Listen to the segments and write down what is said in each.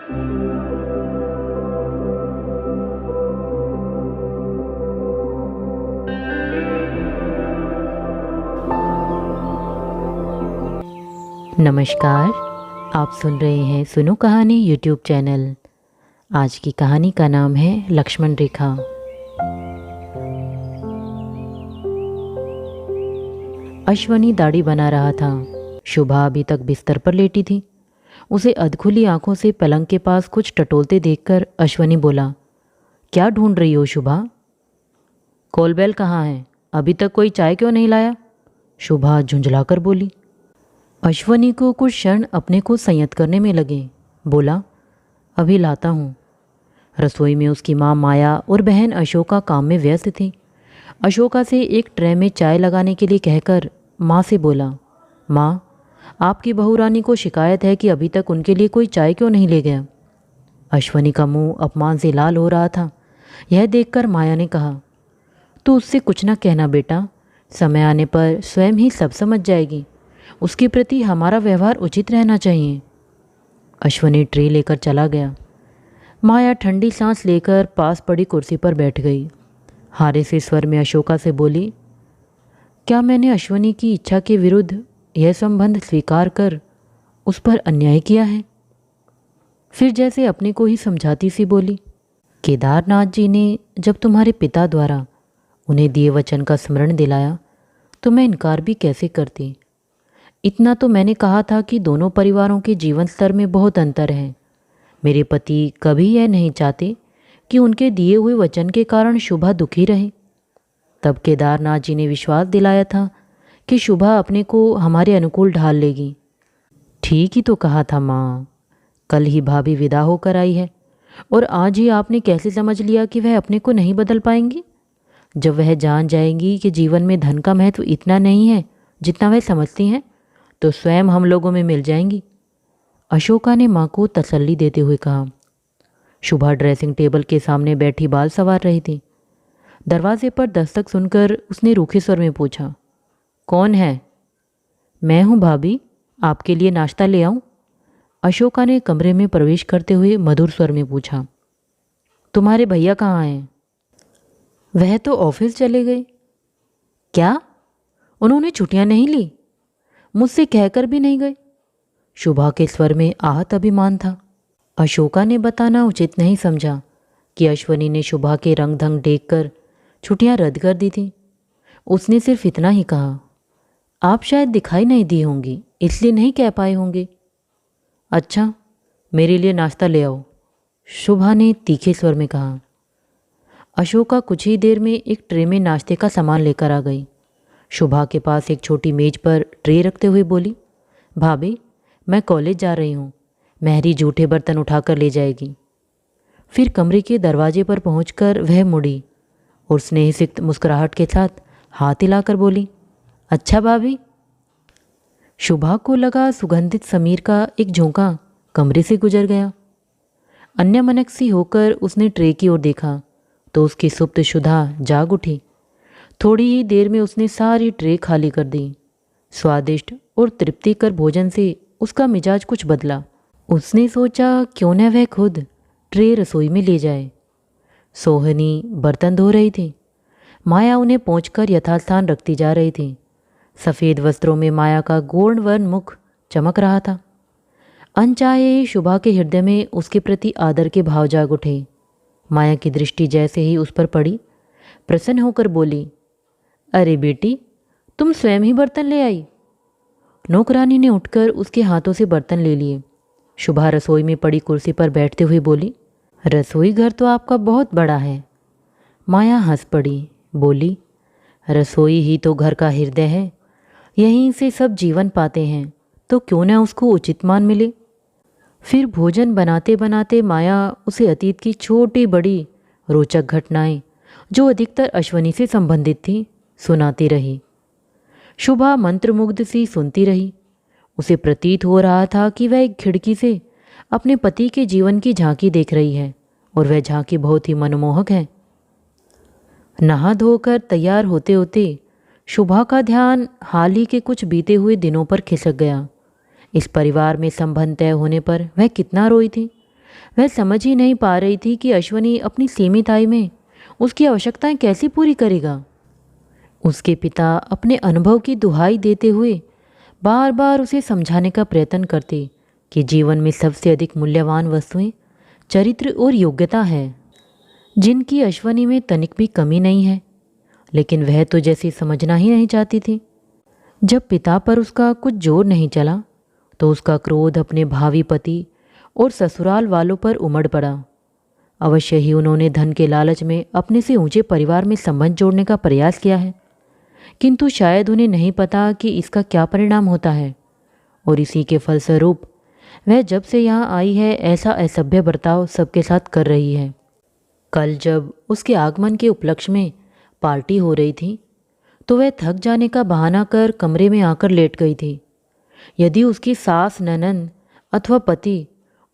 नमस्कार, आप सुन रहे हैं सुनो कहानी यूट्यूब चैनल। आज की कहानी का नाम है लक्ष्मण रेखा। अश्वनी दाढ़ी बना रहा था। शुभा अभी तक बिस्तर पर लेटी थी। उसे अधखुली आंखों से पलंग के पास कुछ टटोलते देखकर अश्वनी बोला, क्या ढूंढ रही हो शुभा? कॉलबेल कहाँ है? अभी तक कोई चाय क्यों नहीं लाया? शुभा झुंझलाकर बोली। अश्वनी को कुछ क्षण अपने को संयत करने में लगे। बोला, अभी लाता हूँ। रसोई में उसकी माँ माया और बहन अशोका काम में व्यस्त थी। अशोका से एक ट्रे में चाय लगाने के लिए कहकर माँ से बोला, माँ, आपकी बहू रानी को शिकायत है कि अभी तक उनके लिए कोई चाय क्यों नहीं ले गया। अश्वनी का मुंह अपमान से लाल हो रहा था। यह देखकर माया ने कहा, तो उससे कुछ ना कहना बेटा, समय आने पर स्वयं ही सब समझ जाएगी। उसके प्रति हमारा व्यवहार उचित रहना चाहिए। अश्वनी ट्रे लेकर चला गया। माया ठंडी सांस लेकर पास पड़ी कुर्सी पर बैठ गई। हारे से स्वर में अशोका से बोली, क्या मैंने अश्वनी की इच्छा के विरुद्ध यह संबंध स्वीकार कर उस पर अन्याय किया है? फिर जैसे अपने को ही समझाती सी बोली, केदारनाथ जी ने जब तुम्हारे पिता द्वारा उन्हें दिए वचन का स्मरण दिलाया तो मैं इनकार भी कैसे करती। इतना तो मैंने कहा था कि दोनों परिवारों के जीवन स्तर में बहुत अंतर है। मेरे पति कभी यह नहीं चाहते कि उनके दिए हुए वचन के कारण शुभा दुखी रहे। तब केदारनाथ जी ने विश्वास दिलाया था कि शुभा अपने को हमारे अनुकूल ढाल लेगी। ठीक ही तो कहा था माँ। कल ही भाभी विदा होकर आई है और आज ही आपने कैसे समझ लिया कि वह अपने को नहीं बदल पाएंगी? जब वह जान जाएंगी कि जीवन में धन का महत्व इतना नहीं है जितना वह समझती हैं, तो स्वयं हम लोगों में मिल जाएंगी। अशोका ने माँ को तसल्ली देते हुए कहा। शुभा ड्रेसिंग टेबल के सामने बैठी बाल संवार रही थी। दरवाजे पर दस्तक सुनकर उसने रूखे स्वर में पूछा, कौन है? मैं हूँ भाभी, आपके लिए नाश्ता ले आऊँ? अशोका ने कमरे में प्रवेश करते हुए मधुर स्वर में पूछा। तुम्हारे भैया कहाँ हैं? वह तो ऑफिस चले गए। क्या? उन्होंने छुट्टियां नहीं ली? मुझसे कहकर भी नहीं गए? शुभा के स्वर में आहत अभिमान था। अशोका ने बताना उचित नहीं समझा कि अश्वनी ने शुभा के रंग ढंग देखकर छुट्टियां रद्द कर दी थी। उसने सिर्फ इतना ही कहा, आप शायद दिखाई नहीं दी होंगी इसलिए नहीं कह पाए होंगे। अच्छा, मेरे लिए नाश्ता ले आओ, शुभा ने तीखे स्वर में कहा। अशोका कुछ ही देर में एक ट्रे में नाश्ते का सामान लेकर आ गई। शुभा के पास एक छोटी मेज पर ट्रे रखते हुए बोली, भाभी, मैं कॉलेज जा रही हूँ। महरी जूठे बर्तन उठाकर ले जाएगी। फिर कमरे के दरवाजे पर पहुंचकर वह मुड़ी और स्नेहसिक्त मुस्कुराहट के साथ हाथ हिलाकर बोली, अच्छा भाभी। शुभा को लगा सुगंधित समीर का एक झोंका कमरे से गुजर गया। अन्यमनस्क सी होकर उसने ट्रे की ओर देखा तो उसकी सुप्त शुदा जाग उठी। थोड़ी ही देर में उसने सारी ट्रे खाली कर दी। स्वादिष्ट और तृप्तिकर भोजन से उसका मिजाज कुछ बदला। उसने सोचा क्यों न वह खुद ट्रे रसोई में ले जाए। सोहनी बर्तन धो रही थी। माया उन्हें पोंछकर यथास्थान रखती जा रही थी। सफ़ेद वस्त्रों में माया का गौरवर्ण मुख चमक रहा था। अनचाहे शुभा के हृदय में उसके प्रति आदर के भाव जाग उठे। माया की दृष्टि जैसे ही उस पर पड़ी, प्रसन्न होकर बोली, अरे बेटी, तुम स्वयं ही बर्तन ले आई। नौकरानी ने उठकर उसके हाथों से बर्तन ले लिए। शुभा रसोई में पड़ी कुर्सी पर बैठते हुए बोली, रसोई घर तो आपका बहुत बड़ा है। माया हंस पड़ी, बोली, रसोई ही तो घर का हृदय है। यहीं से सब जीवन पाते हैं, तो क्यों न उसको उचित मान मिले। फिर भोजन बनाते बनाते माया उसे अतीत की छोटी बड़ी रोचक घटनाएं, जो अधिकतर अश्वनी से संबंधित थी, सुनाती रही। शुभा मंत्रमुग्ध सी सुनती रही। उसे प्रतीत हो रहा था कि वह एक खिड़की से अपने पति के जीवन की झांकी देख रही है और वह झांकी बहुत ही मनमोहक है। नहा धोकर तैयार होते होते शुभा का ध्यान हाल ही के कुछ बीते हुए दिनों पर खिसक गया। इस परिवार में संबंध तय होने पर वह कितना रोई थी, वह समझ ही नहीं पा रही थी कि अश्वनी अपनी सीमित आयु में उसकी आवश्यकताएं कैसे पूरी करेगा। उसके पिता अपने अनुभव की दुहाई देते हुए बार बार उसे समझाने का प्रयत्न करते कि जीवन में सबसे अधिक मूल्यवान वस्तुएं चरित्र और योग्यता है, जिनकी अश्वनी में तनिक भी कमी नहीं है। लेकिन वह तो जैसे समझना ही नहीं चाहती थी। जब पिता पर उसका कुछ जोर नहीं चला तो उसका क्रोध अपने भावी पति और ससुराल वालों पर उमड़ पड़ा। अवश्य ही उन्होंने धन के लालच में अपने से ऊंचे परिवार में संबंध जोड़ने का प्रयास किया है, किंतु शायद उन्हें नहीं पता कि इसका क्या परिणाम होता है। और इसी के फलस्वरूप वह जब से यहाँ आई है ऐसा असभ्य बर्ताव सबके साथ कर रही है। कल जब उसके आगमन के उपलक्ष्य में पार्टी हो रही थी तो वह थक जाने का बहाना कर कमरे में आकर लेट गई थी। यदि उसकी सास, ननंद अथवा पति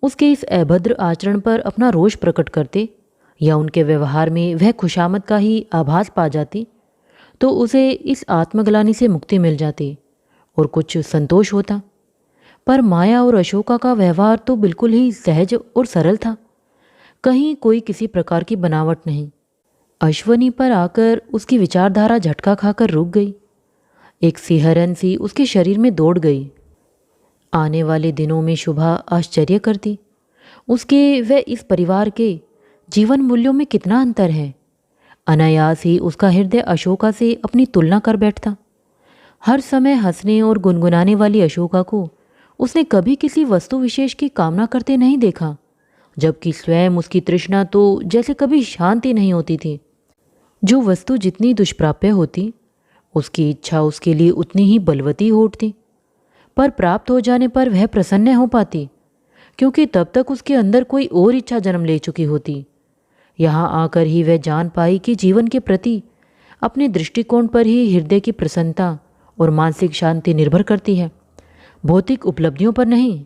उसके इस अभद्र आचरण पर अपना रोष प्रकट करते या उनके व्यवहार में वह खुशामद का ही आभास पा जाती तो उसे इस आत्मग्लानि से मुक्ति मिल जाती और कुछ संतोष होता। पर माया और अशोका का व्यवहार तो बिल्कुल ही सहज और सरल था, कहीं कोई किसी प्रकार की बनावट नहीं। अश्वनी पर आकर उसकी विचारधारा झटका खाकर रुक गई। एक सिहरन सी उसके शरीर में दौड़ गई। आने वाले दिनों में शुभा आश्चर्य करती उसके व इस परिवार के जीवन मूल्यों में कितना अंतर है। अनायास ही उसका हृदय अशोका से अपनी तुलना कर बैठता। हर समय हंसने और गुनगुनाने वाली अशोका को उसने कभी किसी वस्तु विशेष की कामना करते नहीं देखा, जबकि स्वयं उसकी तृष्णा तो जैसे कभी शांति नहीं होती थी। जो वस्तु जितनी दुष्प्राप्य होती उसकी इच्छा उसके लिए उतनी ही बलवती हो उठती, पर प्राप्त हो जाने पर वह प्रसन्न हो पाती, क्योंकि तब तक उसके अंदर कोई और इच्छा जन्म ले चुकी होती। यहाँ आकर ही वह जान पाई कि जीवन के प्रति अपने दृष्टिकोण पर ही हृदय की प्रसन्नता और मानसिक शांति निर्भर करती है, भौतिक उपलब्धियों पर नहीं।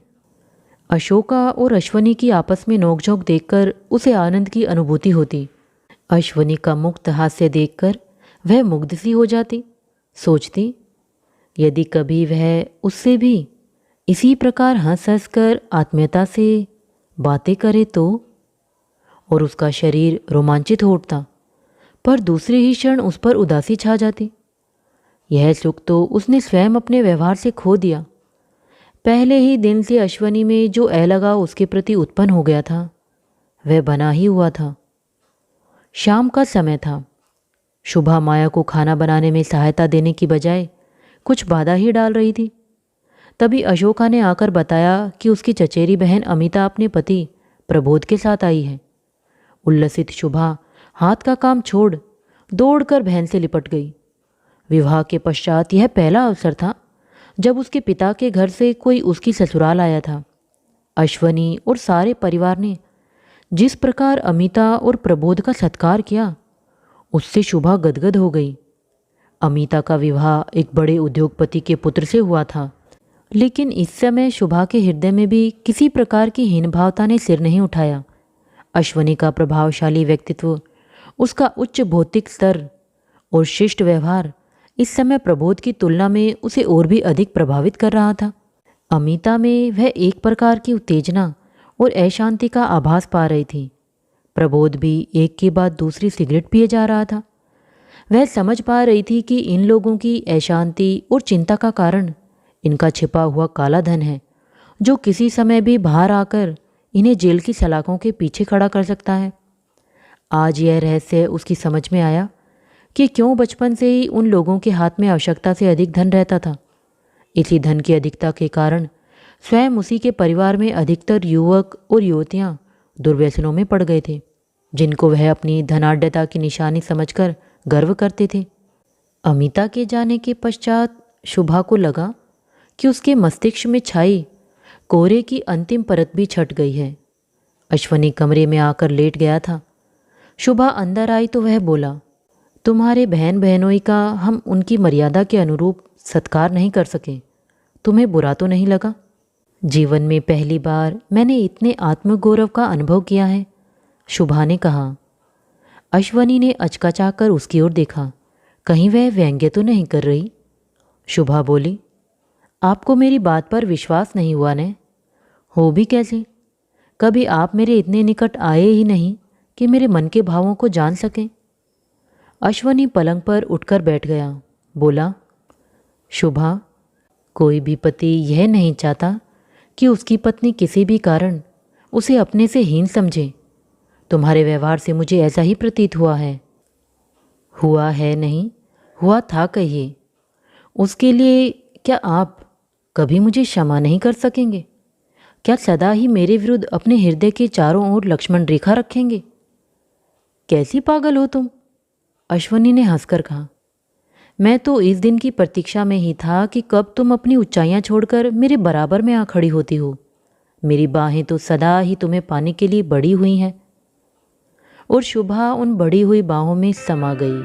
अशोका और अश्वनी की आपस में नोकझोंक देखकर उसे आनंद की अनुभूति होती। अश्वनी का मुक्त हास्य देखकर वह मुग्ध सी हो जाती। सोचती, यदि कभी वह उससे भी इसी प्रकार हंस हंस कर आत्मीयता से बातें करे तो, और उसका शरीर रोमांचित हो उठता, पर दूसरे ही क्षण उस पर उदासी छा जाती। यह सुख तो उसने स्वयं अपने व्यवहार से खो दिया। पहले ही दिन से अश्वनी में जो अलगाव उसके प्रति उत्पन्न हो गया था वह बना ही हुआ था। शाम का समय था। शुभा माया को खाना बनाने में सहायता देने की बजाय कुछ बाधा ही डाल रही थी। तभी अशोका ने आकर बताया कि उसकी चचेरी बहन अमिता अपने पति प्रबोध के साथ आई है। उल्लसित शुभा हाथ का काम छोड़ दौड़कर बहन से लिपट गई। विवाह के पश्चात यह पहला अवसर था जब उसके पिता के घर से कोई उसकी ससुराल आया था। अश्वनी और सारे परिवार ने जिस प्रकार अमिता और प्रबोध का सत्कार किया उससे शुभा गदगद हो गई। अमिता का विवाह एक बड़े उद्योगपति के पुत्र से हुआ था, लेकिन इस समय शुभा के हृदय में भी किसी प्रकार की हीन भावता ने सिर नहीं उठाया। अश्वनी का प्रभावशाली व्यक्तित्व, उसका उच्च भौतिक स्तर और शिष्ट व्यवहार इस समय प्रबोध की तुलना में उसे और भी अधिक प्रभावित कर रहा था। अमिता में वह एक प्रकार की उत्तेजना और अशांति का आभास पा रही थी। प्रबोध भी एक के बाद दूसरी सिगरेट पिए जा रहा था। वह समझ पा रही थी कि इन लोगों की अशांति और चिंता का कारण इनका छिपा हुआ काला धन है, जो किसी समय भी बाहर आकर इन्हें जेल की सलाखों के पीछे खड़ा कर सकता है। आज यह रहस्य उसकी समझ में आया कि क्यों बचपन से ही उन लोगों के हाथ में आवश्यकता से अधिक धन रहता था। इसी धन की अधिकता के कारण स्वयं उसी के परिवार में अधिकतर युवक और युवतियां दुर्व्यसनों में पड़ गए थे, जिनको वह अपनी धनाढ्यता की निशानी समझकर गर्व करते थे। अमिता के जाने के पश्चात शुभा को लगा कि उसके मस्तिष्क में छाई कोहरे की अंतिम परत भी छट गई है। अश्वनी कमरे में आकर लेट गया था। शुभा अंदर आई तो वह बोला, तुम्हारे बहन बहनोई का हम उनकी मर्यादा के अनुरूप सत्कार नहीं कर सके, तुम्हें बुरा तो नहीं लगा? जीवन में पहली बार मैंने इतने आत्मगौरव का अनुभव किया है, शुभा ने कहा। अश्वनी ने अचकचाकर उसकी ओर देखा, कहीं वह व्यंग्य तो नहीं कर रही? शुभा बोली, आपको मेरी बात पर विश्वास नहीं हुआ ने? हो भी कैसे? कभी आप मेरे इतने निकट आए ही नहीं कि मेरे मन के भावों को जान सकें। अश्वनी पलंग पर उठकर बैठ गया। बोला, शुभा, कोई भी पति यह नहीं चाहता कि उसकी पत्नी किसी भी कारण उसे अपने से हीन समझे। तुम्हारे व्यवहार से मुझे ऐसा ही प्रतीत हुआ है। हुआ है नहीं, हुआ था कहिए। उसके लिए क्या आप कभी मुझे क्षमा नहीं कर सकेंगे? क्या सदा ही मेरे विरुद्ध अपने हृदय के चारों ओर लक्ष्मण रेखा रखेंगे? कैसी पागल हो तुम? अश्वनी ने हंसकर कहा। मैं तो इस दिन की प्रतीक्षा में ही था कि कब तुम अपनी ऊंचाइयां छोड़कर मेरे बराबर में आ खड़ी होती हो। मेरी बाहें तो सदा ही तुम्हें पाने के लिए बड़ी हुई हैं। और शुभा उन बड़ी हुई बाहों में समा गई।